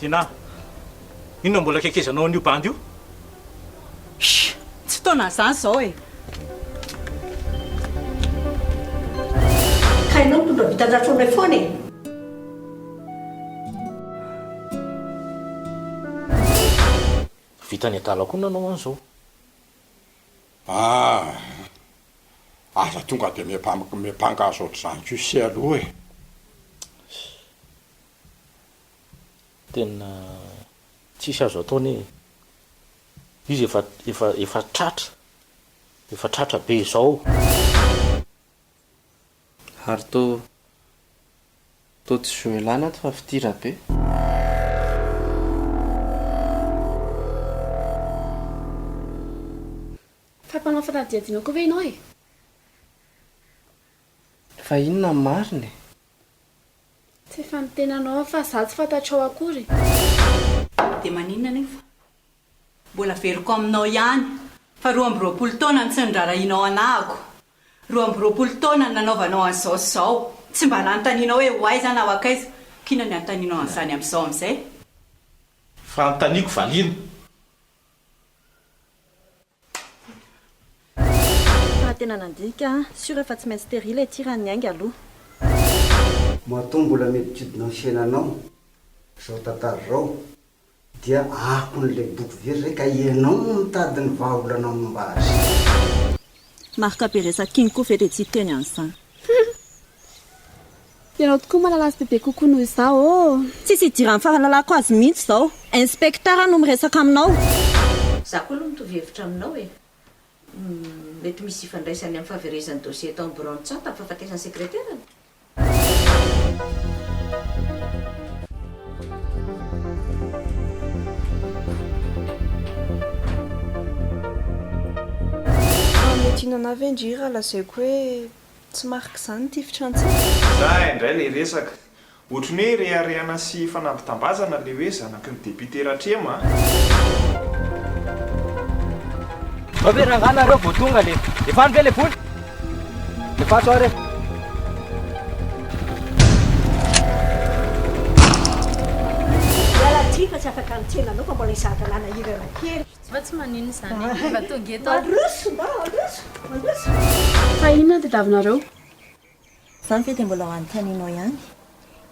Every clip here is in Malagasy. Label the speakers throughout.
Speaker 1: Tina, inona mbola kekezanao an'io bandy io?
Speaker 2: Tsy fotoana izany izao e.
Speaker 3: Hainao tondra vitan-dratrona foana e.
Speaker 1: Vita ny atala koa nanao an'izao.
Speaker 4: Aza tonga dia mepangazo ohatr'izany ko sy aloha e.
Speaker 1: Tena tsisy azo ataony izy efa tratra be izao.
Speaker 5: Ary tô tsy joelana ato fa fitira be.
Speaker 6: Fa mpanao fanadihadiana koa ve ianao e?
Speaker 5: Fa inona ny mariny?
Speaker 6: Tsy efa nitenanao fa za tsy fantatrao akory.
Speaker 2: Dia maninona nefa? Mbola veriko aminao ihany. Fa 12 taona ny tsy nirarahinao anahako. 12 taona ny nanaovanao an'izao sy izao. Tsy mba nanontanianao hoe ho aiza na ho akaiza. Kina ny anontanianao an'izany amin'izao amin'izay.
Speaker 1: Fa notaniako valiana.
Speaker 7: Raha tena nandinika, sur efa tsy maintsy stérile tirany ainga aloha.
Speaker 8: Matoa mbola mietitudinao fiainanao zao tantara zao dia akon'le boky very zay ka ianao no mitady ny vahaolanao momba azy.
Speaker 7: Marika beresakiny koa ve dia tsy teny an'izany.
Speaker 6: Ianao tokoa malalazy bebe kokoa noho izao.
Speaker 7: Tsisy idiran'ny fahalalako azy mihitsy izao. Inspektara no miresaka aminao.
Speaker 3: Za koa aloha mitovy hevitra aminao e. Mety misy ifandraisany amin'ny fahaverezan'ny dossier tao ambrontsata amin'ny fahafatesan'ny sekreterany.
Speaker 9: Metinana avy indrira lazaiko hoe tsy marika izany ty fitrantsika.
Speaker 10: Za indray le resaka. Ohatrany hoe reharehana sy fanambitambazana le hoe zanaky ny député Ratrema.
Speaker 11: Averangana reo vao tonga le efa ny ve le voly? Efa soare.
Speaker 3: Fa tsy afaka nitsenanao fa mbola isan-dalàna irana kely.
Speaker 6: Tsy maninona izany. Mba tonga eto.
Speaker 3: Mandroso.
Speaker 6: Fa inona ny tadiavinareo?
Speaker 7: Izany ve dia mbola ho anontanianao ihany.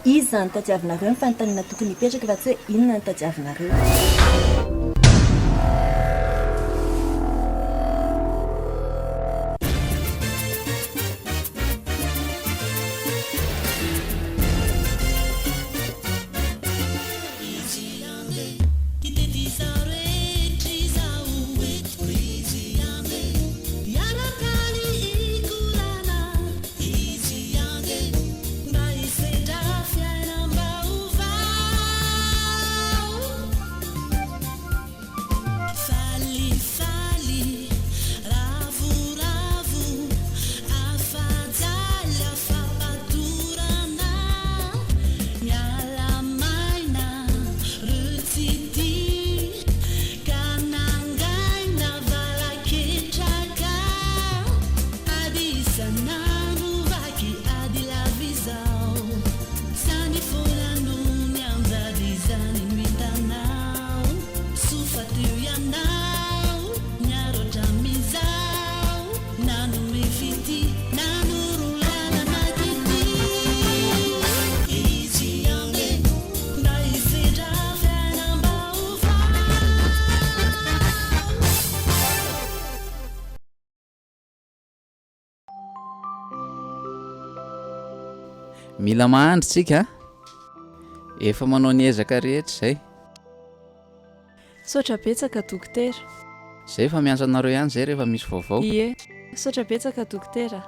Speaker 7: Iza ny tadiavinareo ny fanontaniana tokony hipetraka fa tsy hoe inona ny tadiavinareo.
Speaker 12: Mila mahandry tsika efa manao ny ezaka rehetra izay.
Speaker 9: Saotra betsaka dokotera.
Speaker 12: Izay efa miantso anareo ihany izay rehefa misy vaovao.
Speaker 9: Ie, saotra betsaka dokotera.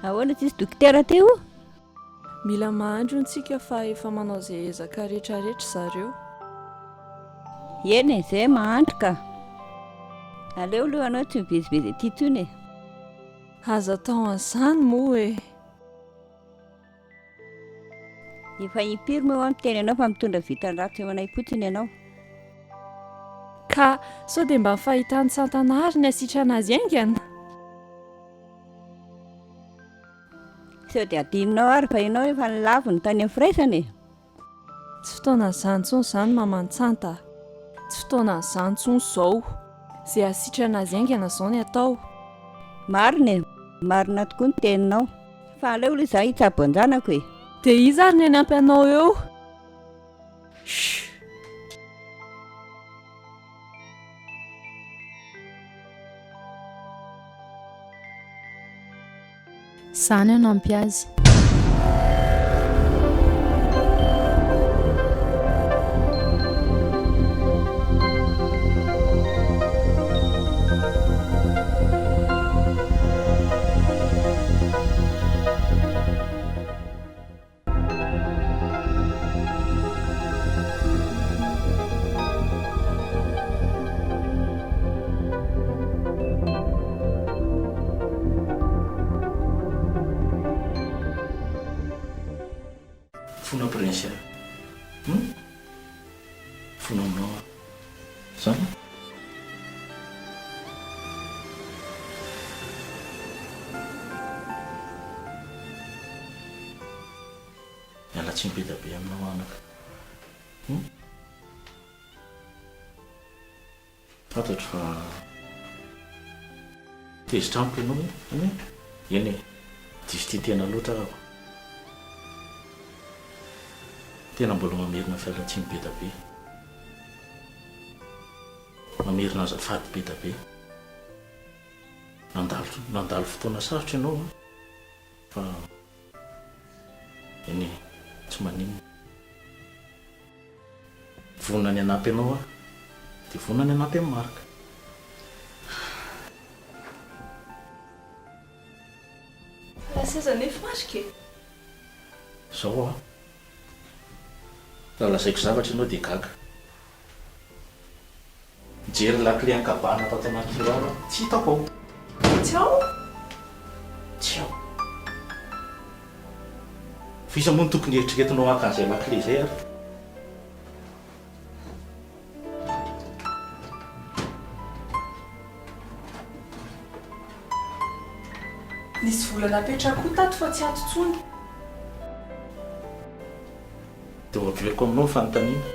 Speaker 7: Ahoana tsisy dokotera teo?
Speaker 9: Mila mahandro antsika fa efa manao izay ezaka rehetrarehetra zareo.
Speaker 7: Eny e, izay mahandro ka. Aleo aloha anao tsy mivezivezy aty tony e.
Speaker 9: Aza tao an'izany moa e.
Speaker 7: Efa impiry moa amin'ny teny ianao fa mitondra vitan-dratsy eo anay potiny ianao.
Speaker 6: ka sao dia mba fahitany Tantara ny asitrana azy aingana.
Speaker 13: sao dia adinonao ary fa ianao efa nilavo ny tany amin'ny firaisany.
Speaker 6: Tsy fotoana izany intsony izany mamantsanta. Tsy fotoana izany intsony izao. Izay asitrana azy aingana izao ny atao.
Speaker 13: Marina tokoa ny teninao. Fa aleo ilay izaho hitsabo anjanako e.
Speaker 6: Dia iza ary ny anampy anao eo? Izany anampy azy.
Speaker 1: Fona prince fona aminao zany miala tsy mipeta be aminao anaka fantatro fa tezitra amiko ianao eny diso ty tena loatra ahako tena mbola mamerina fialatsiny be da be mamerina azafady be da be nandalo fotoana sarotra ianao fa eny tsy maninona vonina ny anampy ianao dia vonina ny anampy amin'ny marika
Speaker 6: Seza nefa marika
Speaker 1: zao raha lazaiko zavatra ianao dia gaga mijery lakile ankabana tao tanaty kiraro tsy hitako ao
Speaker 6: tsy ao
Speaker 1: fisa moa ny tokony eritreretinao akan'izay lakile izay ary
Speaker 6: nisy volana apetrako tato fa tsy ato tsony
Speaker 1: dia ohaveriko aminao ny fanontaniana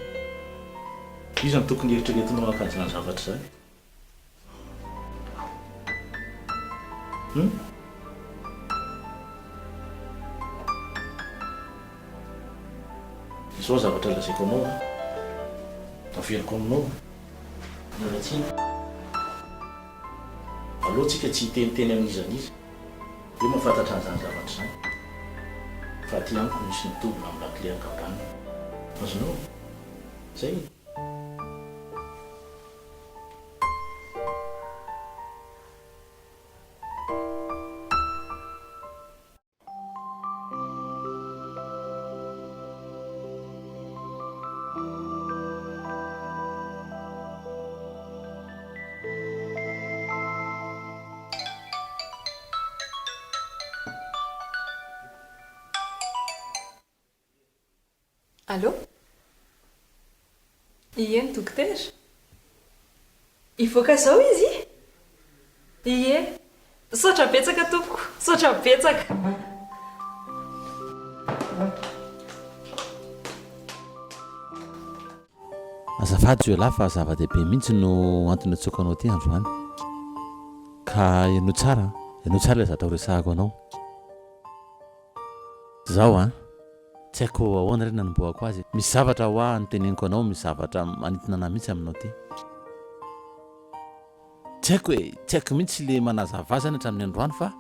Speaker 1: iza ny tokony eritreretinao akan'izany zavatra izany izao zavatra lazaiko anao averiko aminao nalatsina aloha tsika tsy hiteniteny amin'izanizy io mahafantatra an'izany zavatra izany fa aty amiko misy nitobona amin'ny lakile ankabana azonao zay
Speaker 6: Allô? Ie ny dokotera? Ivoaka zao izy? Ie, saotra betsaka tompoko, saotra betsaka.
Speaker 14: Azafady Joela fa zava-dehibe mihitsy no antony atsokanao ty androany ka ianao tsara ilay zatra horesahako anao zaho tsy haiko ahoana reny nanomboako azy misy zavatra ho noteneniko anao misy zavatra manintona anahy mihitsy aminao ty tsy haiko mihitsy le manazava zany hatramin'ny androany fa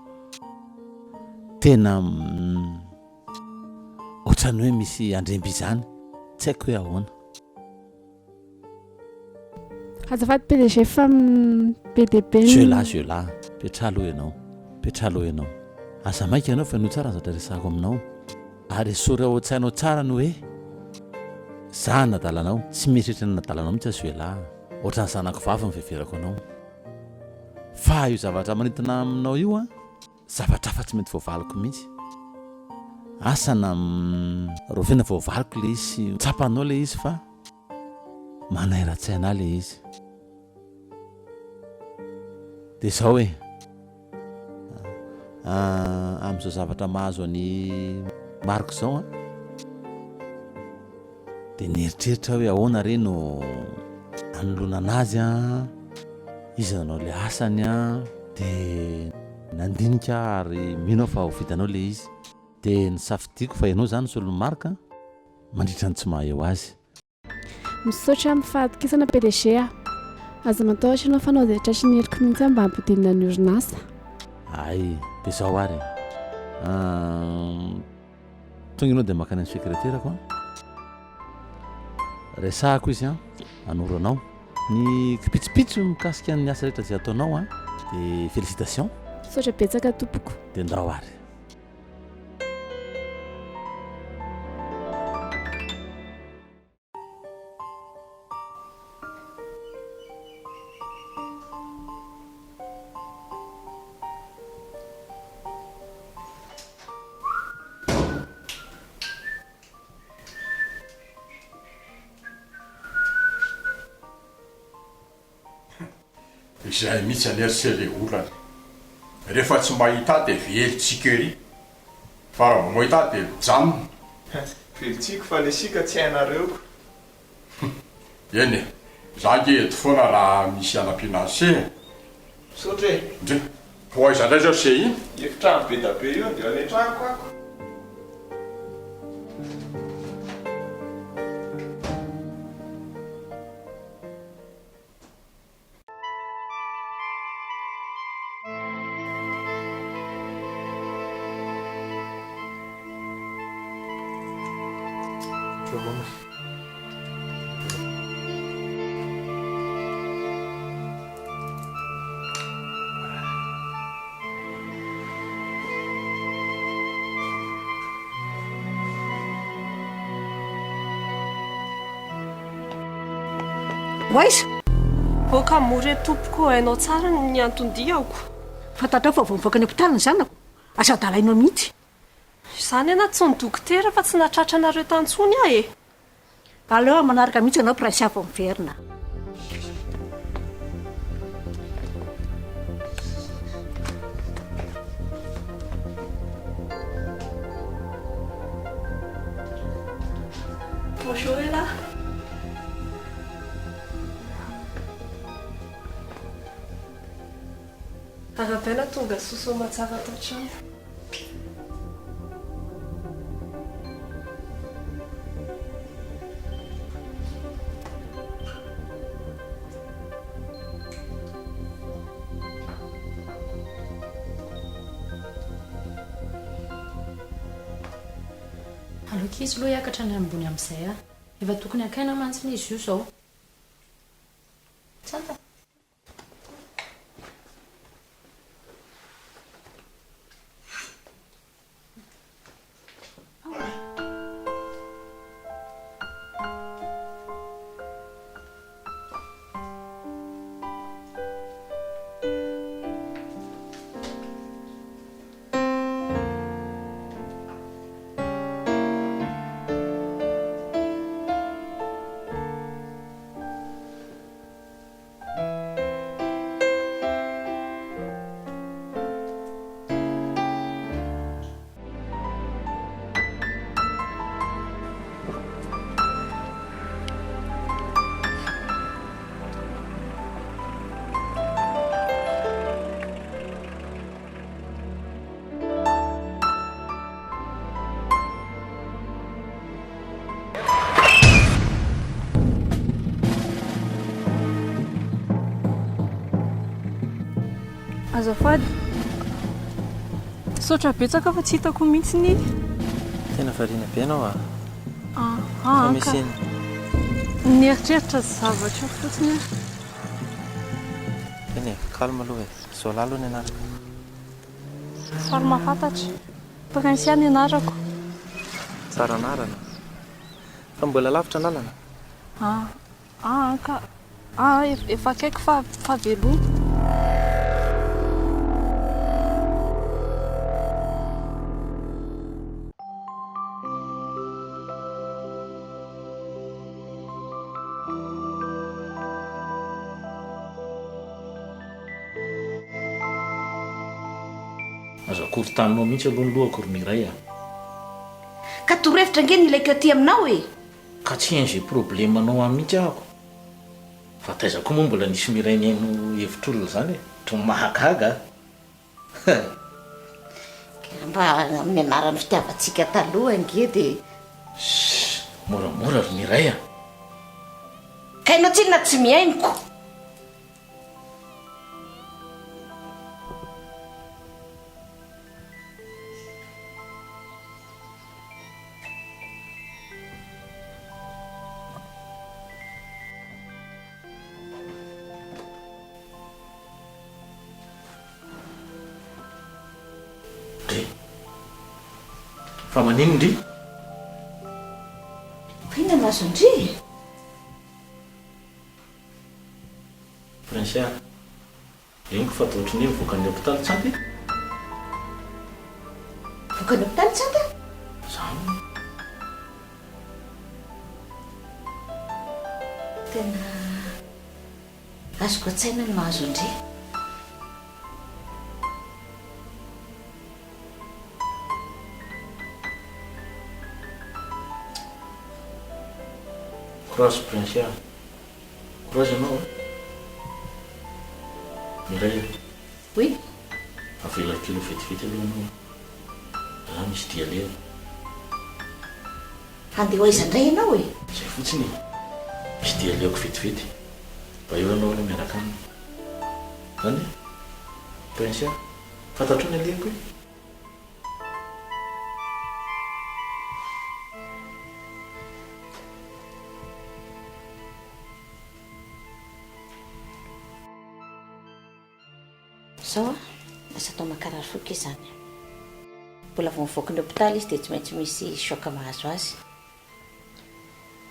Speaker 14: tena ohatrany hoe misy andremby izany tsy haiko hoe ahoana
Speaker 6: azafady PDG fa PDB
Speaker 14: Joela petralo ianao aza maika ianao fa no tsara zatra resahako aminao ary sory ao an-tsainao tsara no hoe za nadalanao tsy mieritreritra nadalanao mihitsy Joela ohatrany zanako vavy miveverako anao fa io zavatra manintona aminao io zavatra fa tsy mety voavaliko mihitsy asana rovena voavaliko le izy tsapanao le izy fa manairatsaina le izy dia izao hoe amin'izao zavatra mahazo any mariko izao a dia nieritreritra hoe ahoana re no anolona anazy a izy nanao le asany a dia nandinika ary mino fa ho vitanao le izy dia nisafidiako fa ianao zany solony marika mandritra ny tsy maha eo azy
Speaker 15: misaotra mifadikisana PDG aza matahotra ianao fanao izay tratra ny heriko mihitsy mba hampidinina ny orinasa
Speaker 14: ay dia izao ary tonga ianao dia makany amin'ny sekreterako resahako izy a anoranao ny kipitsipitso mikasika ny asa rehetra izay ataonao a dia félicitation
Speaker 15: misaotra betsaka tompoko
Speaker 14: dia ndao ary
Speaker 4: izay mihitsy anerisele olana rehefa tsy mahita dia velitsika ery fa raha mahita dia mijanona
Speaker 10: velitsiko fa le sika tsy hainareoko
Speaker 4: eny za nge eto foana raha misy anam-piana se
Speaker 10: misaotra e
Speaker 4: ndre ho aiza indray zao se iny
Speaker 10: efitrano be da be io dia any an-trako ako
Speaker 9: Wisa boaka mory tompoko hainao tsara ny antondiako
Speaker 3: fantatrao fa vao mivoaka ny ampitalina zanako asa dalainao mihitsy
Speaker 9: izany ana tsy ny dokotera fa tsy natratra anareo tantsony ah e
Speaker 3: aleo manaraka mihitsy anao prince vao miverina
Speaker 9: bonjour ela arabaina tonga sosoma tsara tao trano
Speaker 16: aloka izy loha hiakatra ny ambony amin'izay a efa tokony akaina mantsiny izy io zao tsanta
Speaker 9: azafady sotra betsaka fa tsy hitako mihitsy ny
Speaker 5: tena variana be anao
Speaker 9: misy nieritreritra zavatra fotsiny
Speaker 5: eny calme aloha e zao lahy aloha ny anarako
Speaker 9: fary mahafantatra prince ny anarako
Speaker 5: tsara anarana fa mbola lavitra lalana
Speaker 9: ka efa akaiky fa velona
Speaker 1: azakory taninao mihitsy aloha ny lohako ry Miray a.
Speaker 3: Ka torohevitra nge ny ilaiko aty aminao e.
Speaker 1: Ka tsy hain'izay problemanao amin'ny mihitsy ahako. Fa taizako moa mbola nisy Miray niaino hevitr'olona zany e. Tro mahagaga.
Speaker 3: Mba amin'ny anaran'ny fitiavantsika taloha nge dia
Speaker 1: moramora ry Miray a.
Speaker 3: Ka ianao tsinona tsy miainiko.
Speaker 1: Fa manino ndry?
Speaker 3: Inona mahazo ndry?
Speaker 1: Prince, henoko fa toa ohatrany hoe mivoaka ny hôpitaly tsanty.
Speaker 3: Voaka ny hôpitaly tsanty?
Speaker 1: Zany.
Speaker 3: Tena azoko an-tsaina ny mahazo ndry.
Speaker 1: Courage Prince, courage ianao. Miray.
Speaker 3: Oui.
Speaker 1: Avela kilo vetivety aloha ianao. Za misy dia leo.
Speaker 3: Handeha ho aiza indray ianao e?
Speaker 1: Zay fotsiny. Misy dia leoko vetivety. Mba eo ianao aloha miaraka aminy. Zany e? Prince, fantatro ny aleko e?
Speaker 3: Zao asa tao makarary foky izany. Mbola vao mivoaka ny hôpitaly izy dia tsy maintsy misy shoka mahazo azy.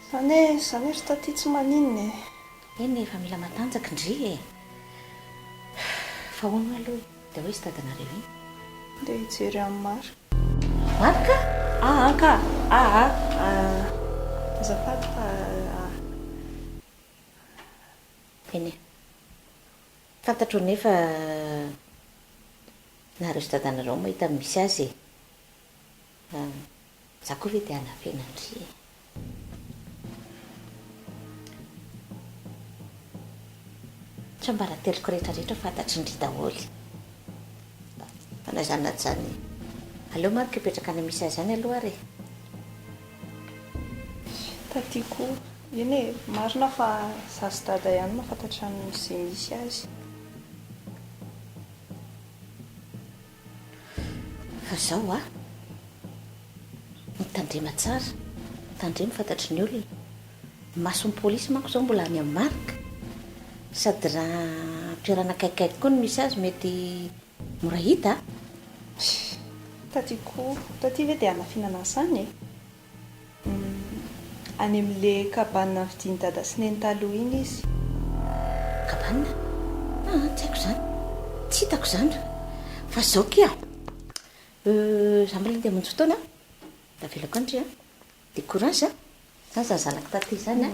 Speaker 9: Zany ry taty tsy maninona e.
Speaker 3: Eny efa mila matanjaka ndry e. Fa hono aloha dia hoe stadanareo iny.
Speaker 9: Dia hijery amin'ny maro.
Speaker 3: Marika?
Speaker 9: Ka. Azafady fa
Speaker 3: eny e. Fantatro nefa nareo sy dadanareo mahita misy azy e. Za koa ve dia hanavena ndry e. Trambara teloko rehetrarehetra fantatry ndry daholy. Fa na zany na tsy zany aleo Marika hipetraka any misy azy any aloha ary.
Speaker 9: tatyko eny e, marina fa za sy dada ihany mahafantatra izay misy azy.
Speaker 3: Fa zao mitandrema tsara, mitandrema fantatry ny olona. Mason'ny pôlisy manko zao mbola any amin'ny Marika. Sady raha toerana akaikikaiky koa no misy azy mety mora hita.
Speaker 9: Tatyko, taty ve dia hanafinana izany e? Any amin'ilay kabanina vidian'i dada sy neny taloha iny izy.
Speaker 3: Kabanina? Tsy haiko izany. Tsy hitako izany. Fa zao kia za mbola handeha hamonjy fotoana da velako andry dia courage zany zany zanako taty izany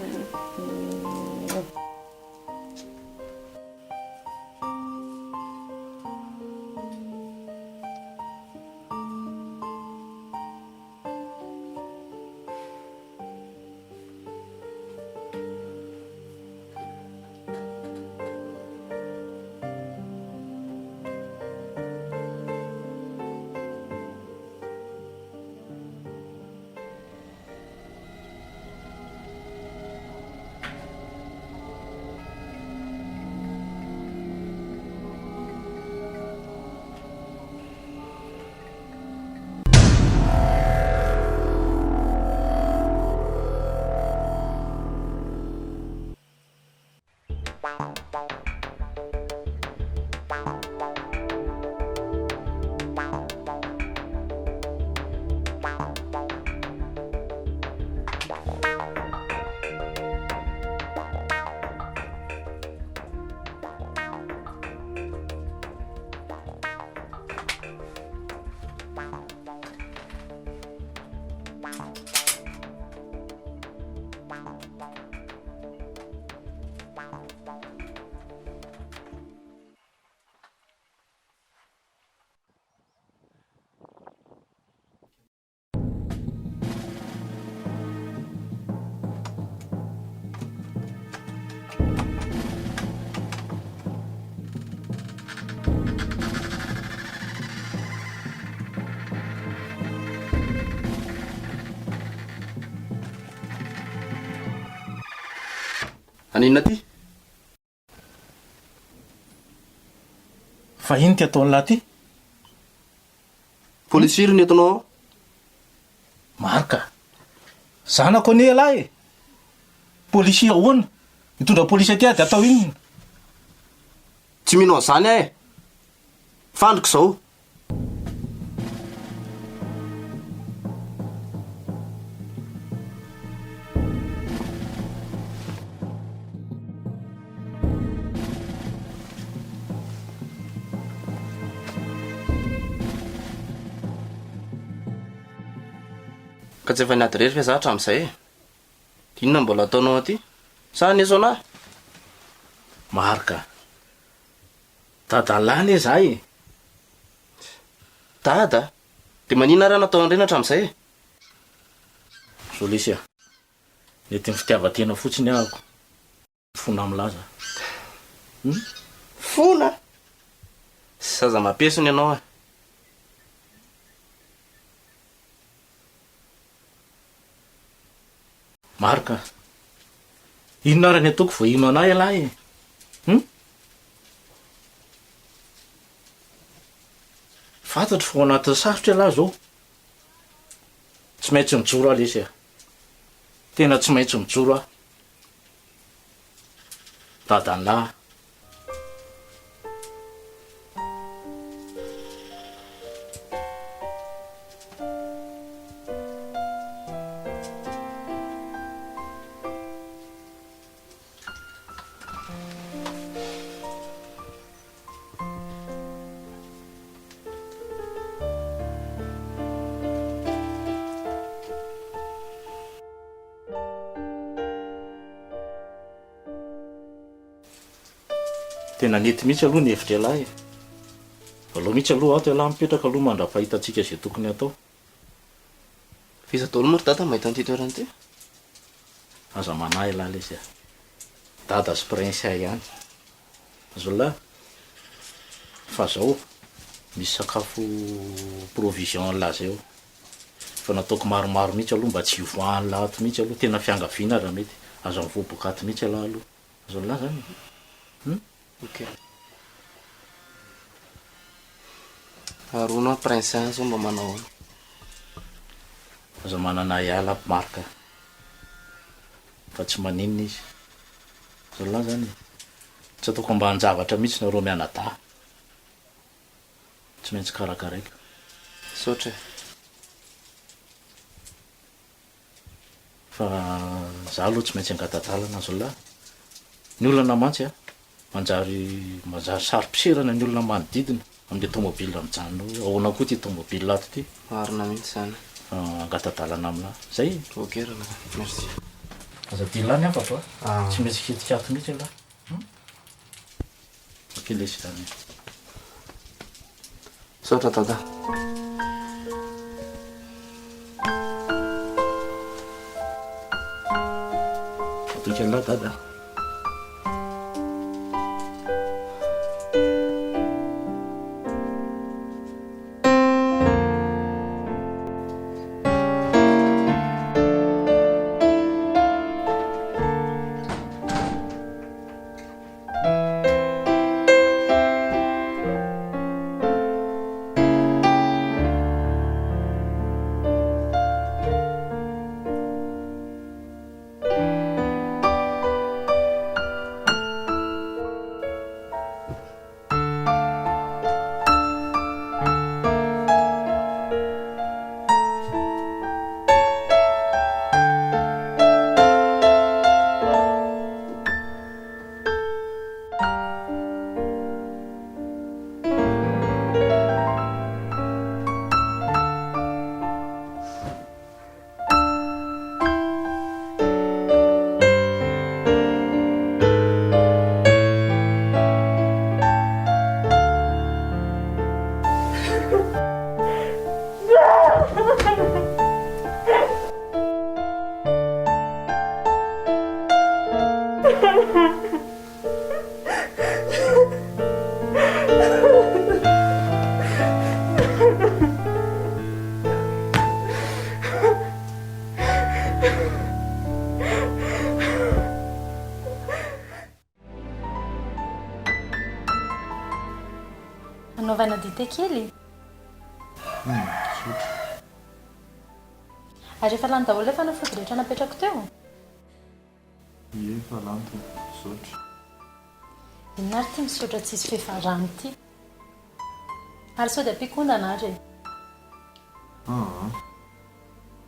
Speaker 5: aninona ty
Speaker 1: fa iny ty ataon'lahy ty
Speaker 5: polisiry ny ataonao ao
Speaker 1: marika zanako ane lahy e polisia ahoana mitondra polisia ty ady atao inona
Speaker 5: tsy mino zany ahy fandriko zao ka tsy efa niady rery fa zahatra amin'izay inona mbola ataonao aty sa neso anahy
Speaker 1: marika dadalahy e zay e
Speaker 5: dada de manina raha natao andrenatra amin'izay
Speaker 1: zolisy a mety ny fitiavatena fotsiny ahako fona milaza
Speaker 5: fona saza mampesony ianao a
Speaker 1: marika inona ara ny ataoko vo ino anahy alahy fantatro fo anatin'ny sarotra alahy zao tsy maintsy mijoro ah lesy a tena tsy maintsy mijoro ah dadanlahy tena nety mihitsy aloha ny hevitra alahy aloha mihitsy aloha ato alahy mipetraka aloha mandra-pahitatsika zay tokony atao
Speaker 5: fiza dolo moa ry dada mahita an'ity toerana ty
Speaker 1: aza manahy alahy lesy a dada sy prince ay ihany azo lahy fa zao misy sakafo provision lahy zay eo fa nataoko maromaro mihitsy aloha mba tsy ivoahany lahato mihitsy aloha tena fiangaviana raha mety azo mivoabokaty mihitsy alahy aloha azo lahy zany
Speaker 5: ok aronao prince zao mba manao
Speaker 1: aza manana iala marika fa tsy maninona izy azo lahy zany tsy ataoko mba anjavatra mihitsy nareo mianada tsy maintsy karakaraika
Speaker 5: sotra
Speaker 1: fa za aloha tsy maintsy angatadalana azo lahy ny olana mantsy a manjary saro-piserana ny olona manodidina am'le tomobile mijanona ahoana koa ty tomobile ato ty
Speaker 5: marina mihitsy zany
Speaker 1: angatadalana amina zay
Speaker 5: ok raha merci
Speaker 1: aza dilany afa fa tsy maintsy kitikato mihitsy lahy ok lesy zany
Speaker 5: sotra dada
Speaker 1: atoika lahy dada
Speaker 16: anaovana dite kely
Speaker 10: sotra
Speaker 16: ary efa lany daholo efa nafody rehetra napetrako teo
Speaker 10: efa lanto sotra
Speaker 16: inona ary ty misotra tsisy fefarano ty ary sao dia ampikondana ary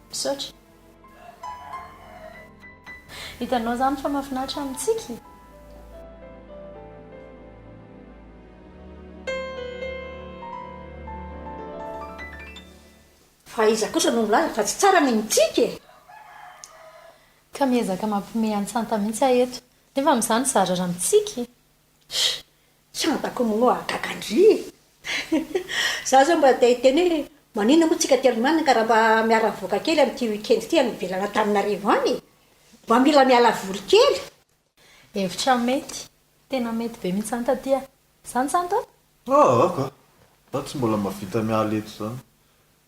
Speaker 16: misaotra hitanao zany fa mahafinaritra amintsika
Speaker 3: fa iza kosa no milaza fa tsy tsara ny mitsika
Speaker 16: ka miezaka mampime antsanta mihitsy aho eto nefa amin'izany zara raha mitsika
Speaker 3: tsantako mono agagandry za zao mba te teny hoe manina moa tsika tialomana ka raha mba miara voaka kely amin'ity weekend ty amivelana taminarivo any mba mila miala voly kely
Speaker 16: hevitra mety tena mety be mitsanta tya zany santa
Speaker 10: ka za tsy mbola mavita miala eto zany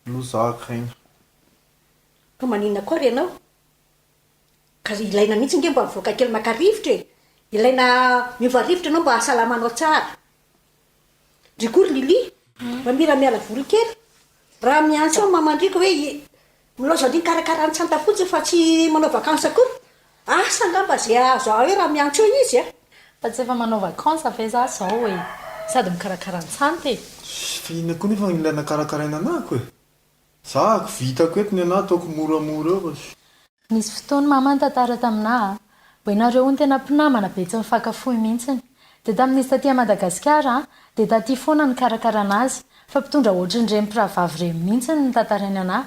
Speaker 10: no zaka aina
Speaker 3: ka manina koa ry ianao ka ilaina mihitsy nge mba mivoaka kely makarivotra e ilaina miovarivotra anao mba ahasalamanao tsara rykory lili mba mila miala voly kely raha miantso ao mamandrika hoe miloza ndiny karakara ny tsanta fotsy fa tsy manao vakansa kory asa ngamba zay azo hoe raha miantso eo izy
Speaker 16: fa tsy efa manao vakansa fa za zao hoe sady mikarakara ny tsanta e
Speaker 10: fihina koa nefa ilaina karakaraina anako e zako vitako eto ny ana ataoko moramora eo
Speaker 16: nisy fotoany mama ny tantara taminahy mbo inareo ony tena mpinamana be tsy mifakafohy mihitsiny dia tamin'izy taty Madagasikara dia taty foana ny karakarana azy fa mpitondra ohatrindrem-piravavy reny mihitsiny ny tantarainy anahy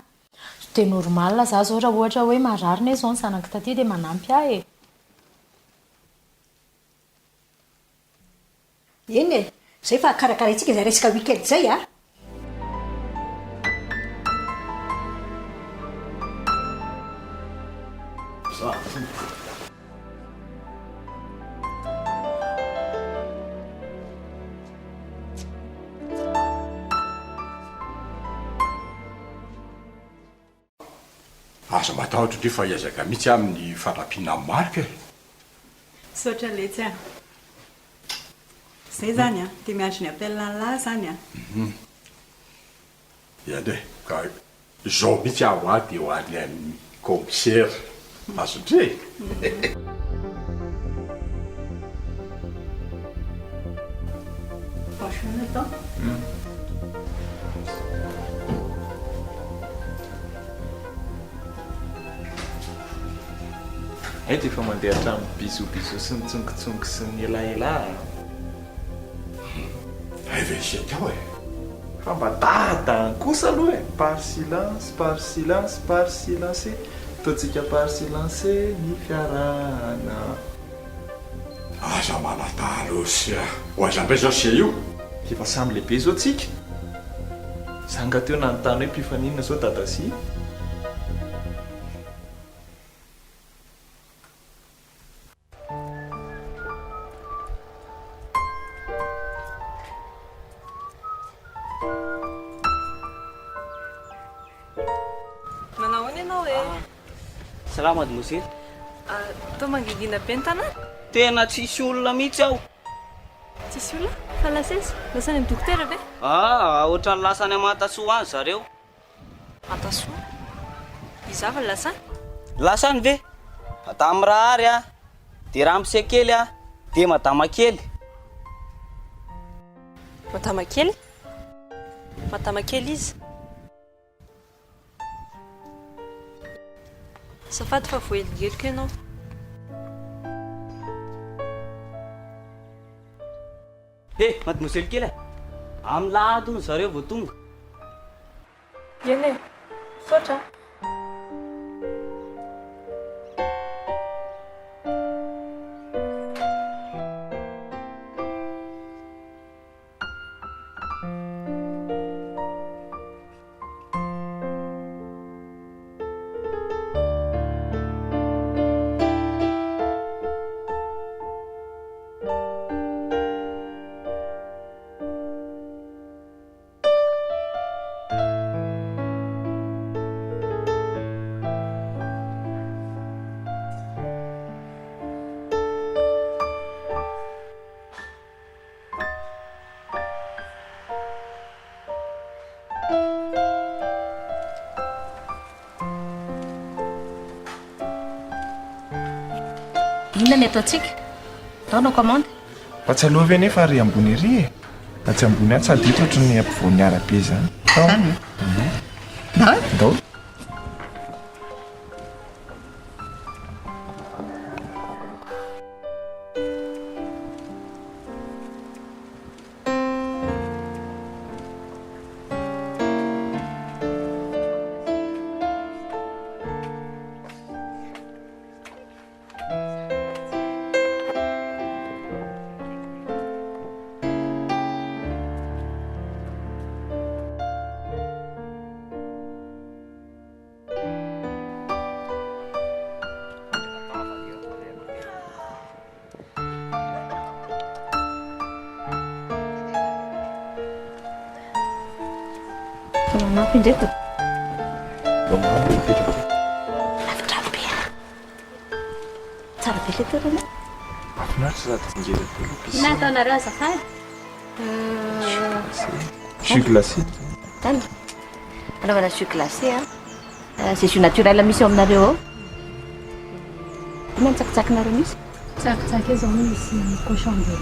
Speaker 16: dia normal za zao raha ohatra hoe mararina izao ny zanako taty dia manampy ahy e
Speaker 3: eny e zay fa karakaraintsika zay resaka weekend zay
Speaker 4: aza matahotra ndre fa iazaka mihitsy amin'ny fanampiana marika
Speaker 2: sotra letsy zay zany dia miandry ny appel lahy zany
Speaker 4: iandre ka zao mihitsy aho dia ho any amin'ny commissaire azondre
Speaker 10: eto efa mandeha hatramy bizobizo sy ny tsongotsongo sy ny elaela
Speaker 4: avesetao e
Speaker 10: fa mba dadan kosa aloha e par silence par silence par silence totsika par silence ny fiarana
Speaker 4: aza manatalo sia ho azambay zao sia io
Speaker 10: efa samy lehibe zao tsika zanga teo nanontany hoe mpifaninana zao dadasi
Speaker 11: salama mademoiselle
Speaker 6: to mangingina be ny tanàna
Speaker 11: tena tsisy olona mihitsy aho
Speaker 6: tsisy olona fa lasesy lasany amin'ny dokotera ve
Speaker 11: ohatrany lasany amatasoa any zareo
Speaker 6: atasoa izava lasany
Speaker 11: lasany ve madama raha ary dia raha misekely dia madama kely
Speaker 6: madama kely izy safady fa voeligeliko ianao
Speaker 11: mademoiselle kely amin'ny lahady ony zareo vao tonga
Speaker 6: ene sotra
Speaker 3: inona ny ataontsika atao no commande
Speaker 10: Patsalovy anefa ary ambony ery e. Atsy ambony any sady hita ohatry ny ampivoan'ny arabe zany. Ndao.
Speaker 3: Indray to
Speaker 10: Lavitra
Speaker 3: be tsara be le toerana
Speaker 10: mahafinaritra sady tsingery
Speaker 16: na ataonareo azafady
Speaker 10: jus glacé
Speaker 3: tany anaovana jus glacé c'est jus naturel misy ao aminareo ao ina nitsakitsakinareo misy
Speaker 16: tsakitsaky zao misy cochon de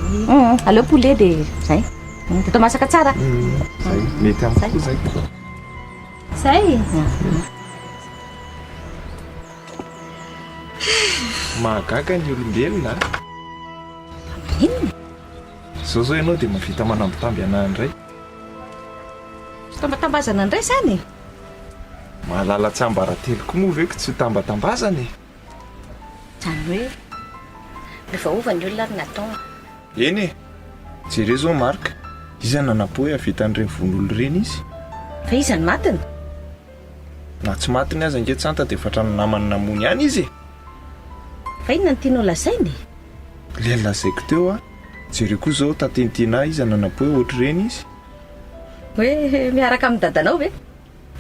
Speaker 3: aleo poulet dia zay atao masaka tsara
Speaker 10: zay mety amiko zay
Speaker 16: zay
Speaker 10: mahagaga ny olombelona
Speaker 3: inona
Speaker 10: zao zao ianao dia mavita manambitamby ana indray
Speaker 3: tambatambazana indray zany
Speaker 10: mahalala tsambarateloko moa veko tsy tambatambazany
Speaker 3: zany hoe rehefa ova ny olona ary natao
Speaker 10: eny e jereo zao marika izy nanapo hoe avita an'ireny vonolo ireny izy
Speaker 3: fa izany matiny
Speaker 10: na tsy matiny aza nge tsanta dia fatrano namany namony ihany izy
Speaker 3: fa inona ny tianao lazainy
Speaker 10: le lazaiko teo a jereo koa zao tatenitena izy nanapo hoe ohatra ireny izy
Speaker 3: hoe miaraka amin'ny dadanao ve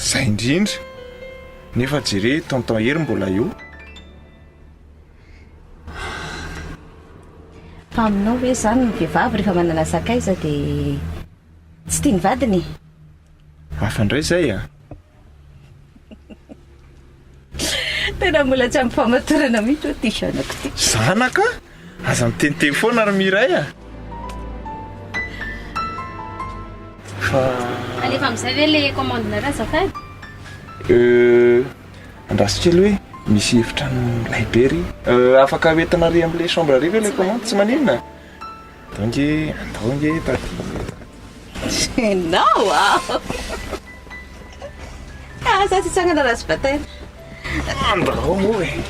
Speaker 10: zay indrindra nefa jere tonton hery mbola eo
Speaker 3: fa aminao hoe zany ny vehivavy rehefa manana sakaiza dia tsy tia ny vadiny
Speaker 10: hafa indray zay a
Speaker 3: tena mbola tsy ampifamatorana mihitsy ho ty zanako ty
Speaker 10: zanaka aza miteniteny foana ary miray a fa
Speaker 16: alefa amin'izay ve le commande-nareo azafady
Speaker 10: andrasikely hoe misy efitrano laibery afaka hoentina ry amin'le chambre ary ve le commande tsy maninona andao nge
Speaker 3: nao za tsy tsangana raha sy bataina
Speaker 10: andao moa e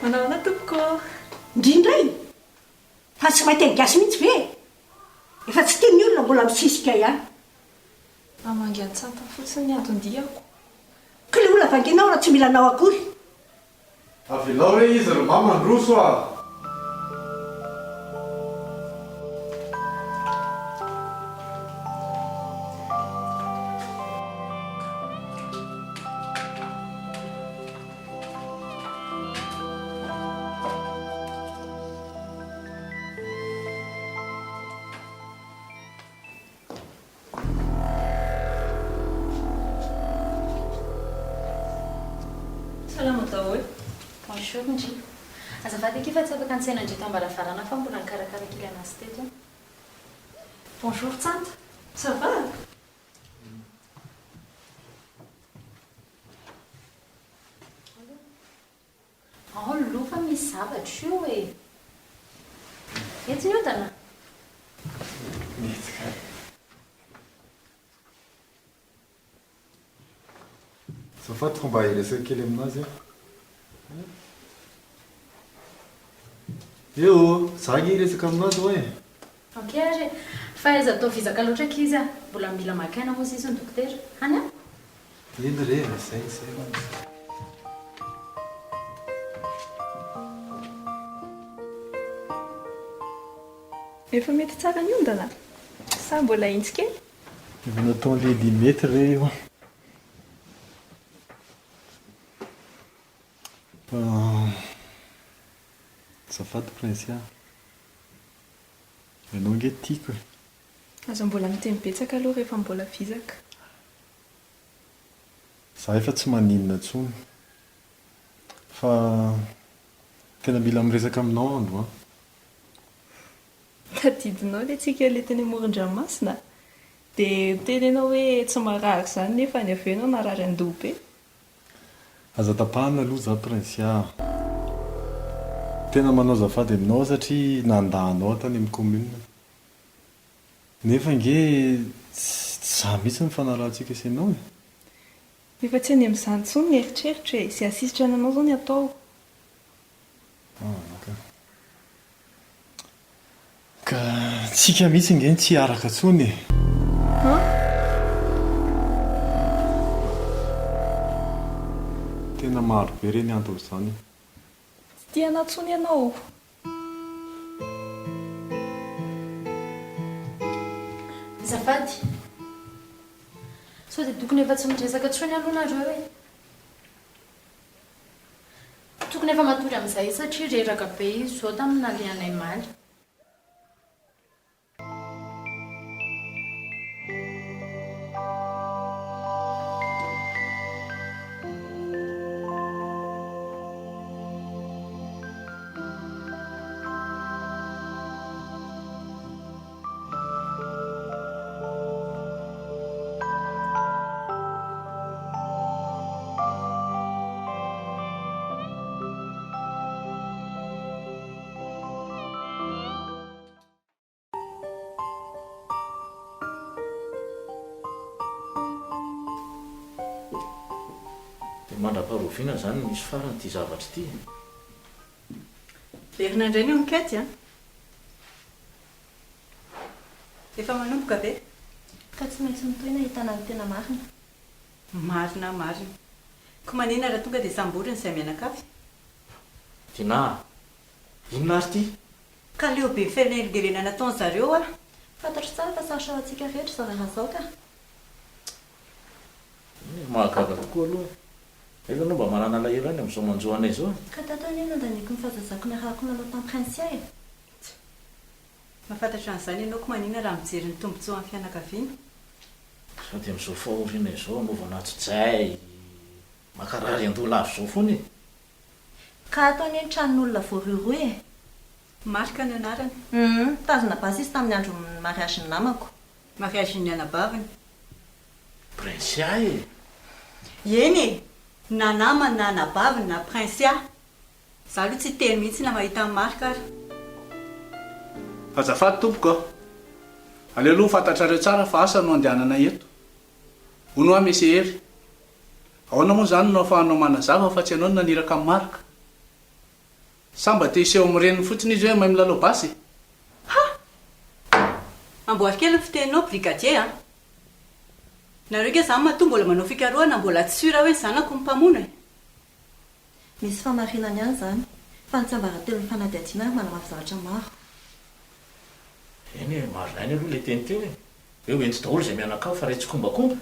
Speaker 9: manao tompoko
Speaker 2: indrindray fa tsy mahita ny gasy mihitsy ve efa tsy tiany olona mbola misisika ihany
Speaker 9: amangiantsanta fotsiny adondiako
Speaker 2: ka le olona vangenao raha tsy mila nao akory
Speaker 17: avelao hoe izy ry mamandroso a
Speaker 16: bonjour ndry azafady eky fa tsy afaka antsena ndry tambaravarana fa mbola nikarakaraky anazy teto bonjour tsanta ça va lo fa misy zavatry io e etsy ny odana
Speaker 17: zafatiko mba iresaka kely aminazy eo zany iresaka aminazy hoe
Speaker 16: ok ary fa aiza atao vizaka loatra k izy a mbola mila makaina moa sy izy ny dokotera any a
Speaker 17: iny re zay
Speaker 9: efa mety tsara ny ondana sa mbola intsy kely
Speaker 17: natao le limety re io
Speaker 10: Azafady prince a. Ianao nge tiako e.
Speaker 9: Aza mbola miteny betsaka aloha rehefa mbola vizaka.
Speaker 10: Za efa tsy maninona intsony. Fa tena mila miresaka aminao andro a.
Speaker 9: Tadidinao le tsika le teny amoron-dranomasina. Dia teny ianao hoe tsy marary izany nefa ny avy eo ianao narary andoha be.
Speaker 10: Aza tapahana aloha za prince a. Tena manao azafady aminao satria nandahanao tany amin'ny commune. Nefa nge tsy za mihitsy ny fanarahantsika sy ianao e.
Speaker 9: Efa tsy any amin'izany intsony ny eritreritra e. Izay asisitrana anao izao ny atao.
Speaker 10: Ka tsika mihitsy nge tsy araka intsony e. Tena maro be reny antony izany.
Speaker 9: Tsy tia natsony ianao.
Speaker 16: Zafady. Sao dia tokony efa tsy miresaka intsony aloha nareo e. Tokony efa matory amin'izay satria reraka be izy zao tamin'ny nalehanay maly.
Speaker 1: Mandra-paharoviana zany misy farany ty zavatra ty.
Speaker 2: Verina indray ny onikety a. Efa manomboka be.
Speaker 7: Ka tsy maintsy mitohina hitana ny tena marina.
Speaker 2: Marina marina. Ko manina raha tonga dia samboriny izay mianakavy.
Speaker 1: Tina, inona ary ty?
Speaker 2: Ka leo be fianelgelena nataony zareo a.
Speaker 7: Fantatro tsara fa sarotra antsika rehetra izao raha izao ka.
Speaker 1: Mahagaga tokoa aloha. Efa anao mba manana lahelo any amin'izao manjoanay zao.
Speaker 7: Ka tatao ny nandaniako ny fahazazako ny arahako nanao tamin'ny prince e.
Speaker 2: Mahafantatra an'izany ianao ko manina raha mijery ny tombontsoa amin'ny fianakaviana.
Speaker 1: Sao dia amin'izao fahoriana izao anaovana tsotsay, makarary andoha lavo izao foana e.
Speaker 7: Ka ataony ny tranon'olona voaroiroy e.
Speaker 2: Marika ny anarany.
Speaker 7: Tazona basy izy tamin'ny andro mariage ny namako.
Speaker 2: Mariage ny anabaviny.
Speaker 1: Prinsia e.
Speaker 2: Eny e. Na namany na anabaviny na prinsia. Za aloha tsy teny mihitsy na mahita amin'ny marika ary.
Speaker 17: Azafady tompoko. Aleo aloha fantatrareo tsara fa asa no andehanana eto. Hono aho misy hery. Ahoana moa zany no ahafahanao manazava fa tsy ianao no naniraka amin'ny marika. Samba te iseho amin'ny reniny fotsiny izy hoe mahay milalao basy.
Speaker 2: Amboary kely ny fiteninao brigadier a. Nareo ke zany mahatonga mbola manao fikarohana mbola tsy sura hoe zanako ny mpamona e.
Speaker 7: Misy famarinany ihany zany. Fa ny tsambaratelo ny fanadihadiana manamafy zavatra maro.
Speaker 1: Eny e, marinainy aloha le teny teo e. Hoe hoenty daholo izay mianakao fa raitsy kombakomba.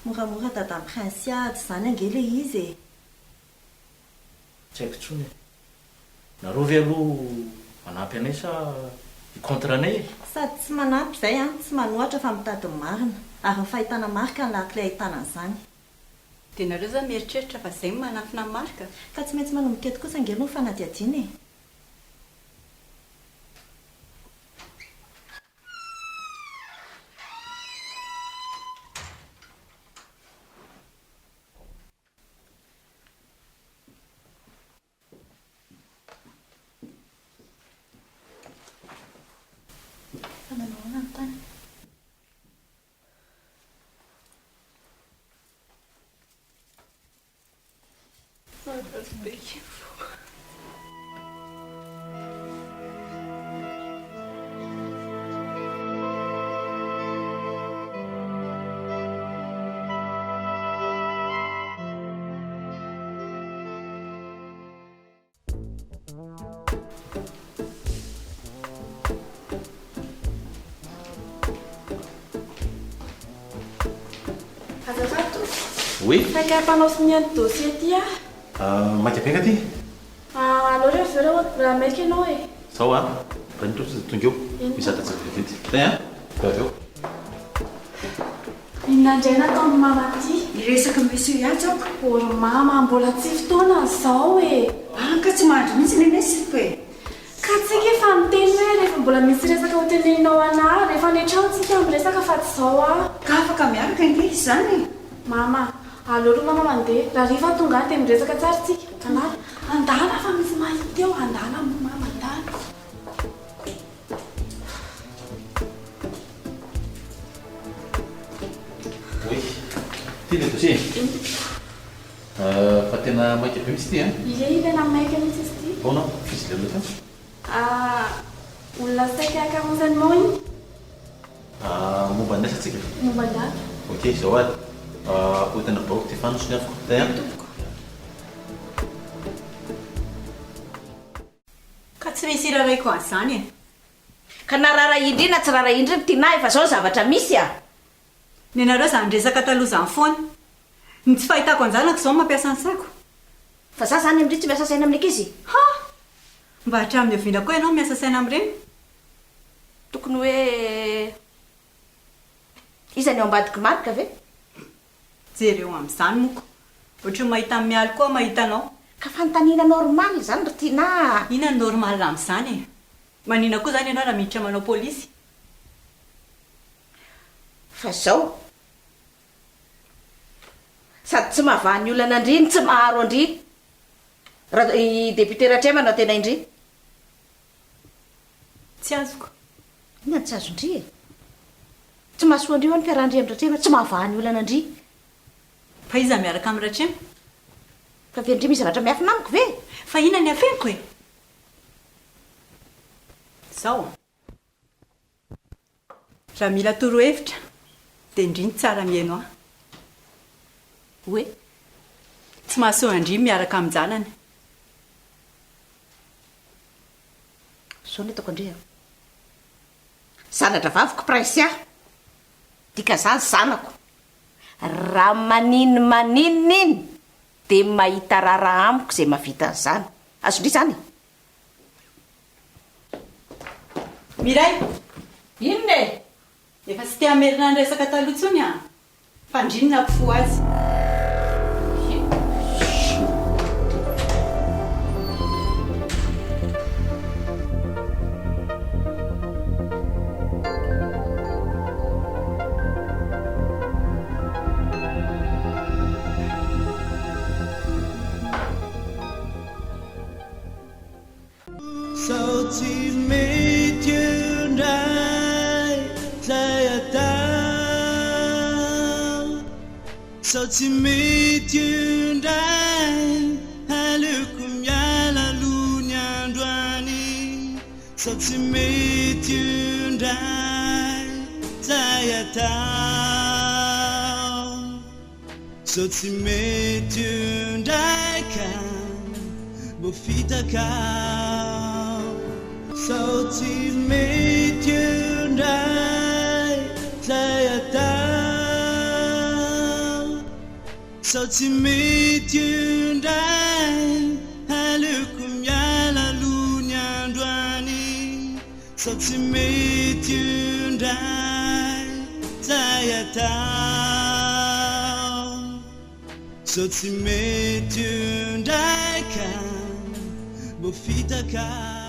Speaker 7: Moramora dada amin'ny prinsia tsy zany ange le izy e.
Speaker 1: Tsy haiko intsony e. Nareo ve aloha manampy anay sa contre anay e?
Speaker 7: Sady tsy manampy izay a, tsy manohatra fa mitady ny marina. Ary ny fahitana marika ny lakile ahitana an'izany.
Speaker 2: Dia nareo zany mieritreritra fa izay manafina marika.
Speaker 7: Ka tsy maintsy manomboka eto kosa angelo ny fanadihadiana e. Fananahoana ny tany.
Speaker 14: Oui.
Speaker 15: Taika mpanao sy mianto dossier ty a.
Speaker 14: Maika beka ty.
Speaker 15: Aleo rehefa raha maiky ianao e.
Speaker 14: Zao a ranitro tonga eo misata tsy vidividy zay a aveo
Speaker 15: Inandray nataony mama ty
Speaker 3: Resaka monsieur ihany aoko.
Speaker 15: Por mama mbola tsy fotoana zao e.
Speaker 3: Ka tsy mandry mihitsy nenesiko e.
Speaker 15: Ka tsika efa miteny hoe rehefa mbola misy resaka ho teneninao anahy rehefa ny trano tsika miresaka fa tsy zao a.
Speaker 3: Ka afaka miaraka inge izany.
Speaker 15: Mama, aleo mama mandeha. Raha riva tonga any dia miresaka tsara tsika. Andala, andala fa misy mahita eo. Andala mama, andala.
Speaker 14: Oi, ty le dossier. Fa tena maika be misy ty a?
Speaker 15: Ie, tena maika misy izy ty.
Speaker 14: Bona, fisy le loatra.
Speaker 15: Olona saika akamonsanao iny.
Speaker 14: Momba an'asa tsika.
Speaker 15: Momba andala.
Speaker 14: Ok, zao ary. Otana baoko ty fanosony afoko tay a.
Speaker 2: Ka tsy misy iraraiko an'izany e.
Speaker 3: Ka na rara indrina tsy rara indrina tianahy fa zao zavatra misy a.
Speaker 2: Ny anareo zany resaka taloha zany foana. Ny tsy fahitako anjanako zao mampiasa ny saiko.
Speaker 3: Fa za zany amindry tsy miasa saina amin'ny ankizy.
Speaker 2: Ha! Mba hatramin'ny oviana koa ianao miasa saina amin'ireny.
Speaker 3: Tokony hoe iza ny ao ambadiky marika ve?
Speaker 2: Jery eo amin'izany moko. Ohatry mahita amin'ny mialy koa mahita anao.
Speaker 3: Ka fanontaniana normal zany ry tiana.
Speaker 2: Ina ny normal amin'izany e? Manina koa zany ianao raha miditra manao polisy.
Speaker 3: Fa zao sady tsy mahavany olana andriny tsy maharo andriny. Raha i député Ratremana tena indriny.
Speaker 2: Tsy azoko.
Speaker 3: Ina tsy azo indri e. Tsy mahasoa andrio ny fiarahandri amin'ny Ratremana tsy mahavany olana andry.
Speaker 2: Fa iza miaraka amin'ny Ratremana?
Speaker 3: Fa ve andry misy zavatra miafina amiko ve?
Speaker 2: Fa ina ny afeniko e? Zao. Raha mila torohevitra dia indriny tsara mihaino aho.
Speaker 3: Hoe?
Speaker 2: Tsy mahasoa andry miaraka amin'ny janany.
Speaker 3: Zao ny hitako andria. Zanatra vaviko praisy aho. Dika zany zanako. Raha maninina iny dia mahita rara amiko izay mahavita an'izany. Azondry zany.
Speaker 2: Iray.
Speaker 3: Inona e?
Speaker 2: Efa tsy te hamerina ny resaka taloha intsony a. Fa indrinona mpifoha azy.
Speaker 18: Sao tsy mety indray aleoko miala aloha ny androany. Sao tsy mety indray zay atao. Sao tsy mety indray ka mbo fitakao. Sao tsy mety indray zay atao. Sao tsy mety indray aleoko miala aloha ny androany. Sao tsy mety indray zay atao. Sao tsy mety indray ka mbo fitakao.